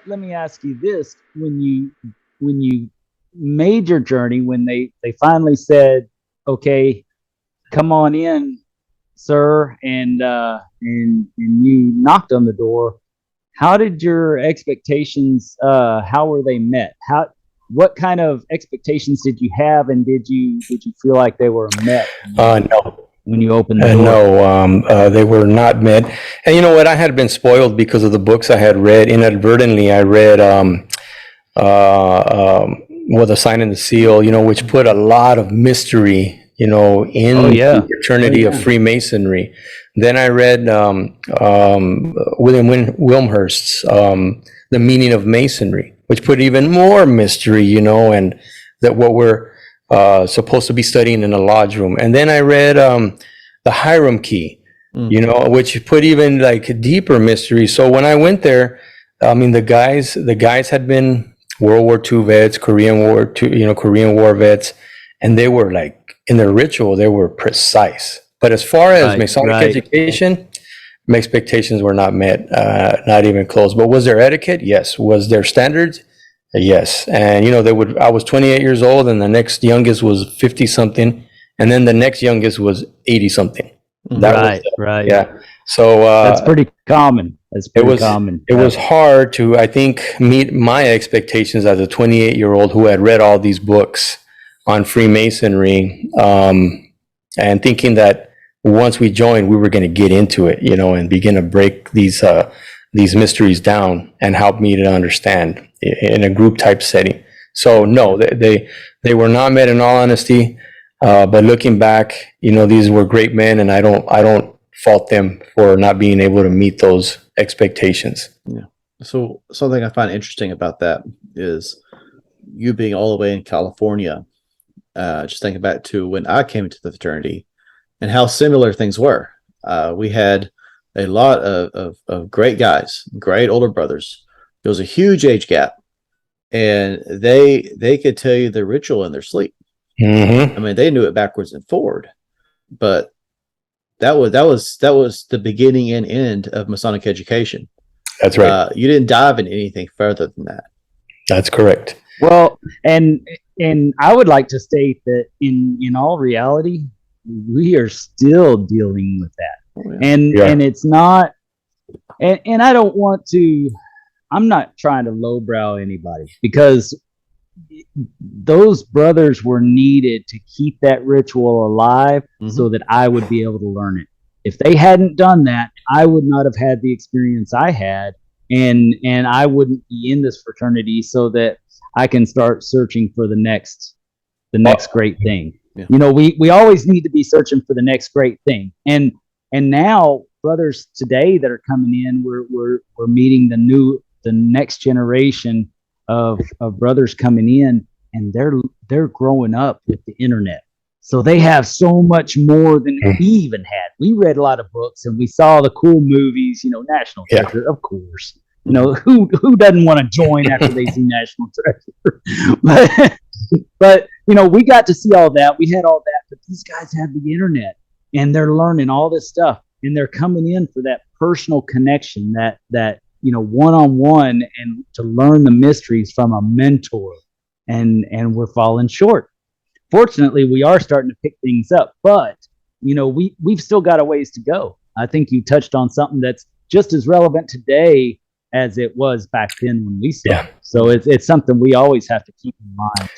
let me ask you this: when you made your journey, when they finally said, "Okay, come on in, sir," and you knocked on the door, how did your expectations? How were they met? What kind of expectations did you have, and did you feel like they were met No, when you opened the door? no, they were not met. And you know what? I had been spoiled because of the books I had read. Inadvertently, I read well, The Sign and the Seal, which put a lot of mystery, Oh in the yeah, oh fraternity of yeah. Freemasonry. Then I read William Wilmhurst's The Meaning of Masonry, which put even more mystery, and that what we're supposed to be studying in a lodge room. And then I read The Hiram Key, which put even like deeper mystery. So when I went there, I mean, the guys had been World War II vets, Korean War vets, and they were like in their ritual, they were precise. But as far as Right, Masonic right. education, my expectations were not met, not even close. But was there etiquette? Yes. Was there standards? Yes. And I was 28 years old, and the next youngest was 50 something, and then the next youngest was 80 something. That was, Right, right. yeah. So That's pretty common. That's it pretty was common. it was hard to, I think, meet my expectations as a 28-year-old who had read all these books on Freemasonry, and thinking that once we joined, we were going to get into it, and begin to break these mysteries down and help me to understand in a group type setting. So no, they were not met, in all honesty. But looking back, these were great men, and I don't fault them for not being able to meet those expectations. Yeah. So something I find interesting about that is you being all the way in California. Just thinking back to when I came into the fraternity and how similar things were. We had a lot of great guys, great older brothers. There was a huge age gap, and they could tell you the ritual in their sleep. Mm-hmm. I mean, they knew it backwards and forward, but that was the beginning and end of Masonic education. That's right. You didn't dive into anything further than that. That's correct. Well, and I would like to state that in all reality, we are still dealing with that. Oh, yeah. And it's not, and I don't want to, I'm not trying to lowbrow anybody, because those brothers were needed to keep that ritual alive, so that I would be able to learn it. If they hadn't done that, I would not have had the experience I had, and I wouldn't be in this fraternity, so that I can start searching for the next great thing. Yeah. We always need to be searching for the next great thing. And now brothers today that are coming in, we're meeting the next generation of brothers coming in, and they're growing up with the internet. So they have so much more than we even had. We read a lot of books, and we saw the cool movies, National Treasure, of course. Who doesn't want to join after they see National Treasure? but we got to see all that. We had all that, but these guys have the internet, and they're learning all this stuff, and they're coming in for that personal connection, that one-on-one, and to learn the mysteries from a mentor, and we're falling short. Fortunately, we are starting to pick things up, but we've still got a ways to go. I think you touched on something that's just as relevant today as it was back then when we started. Yeah. So it's something we always have to keep in mind.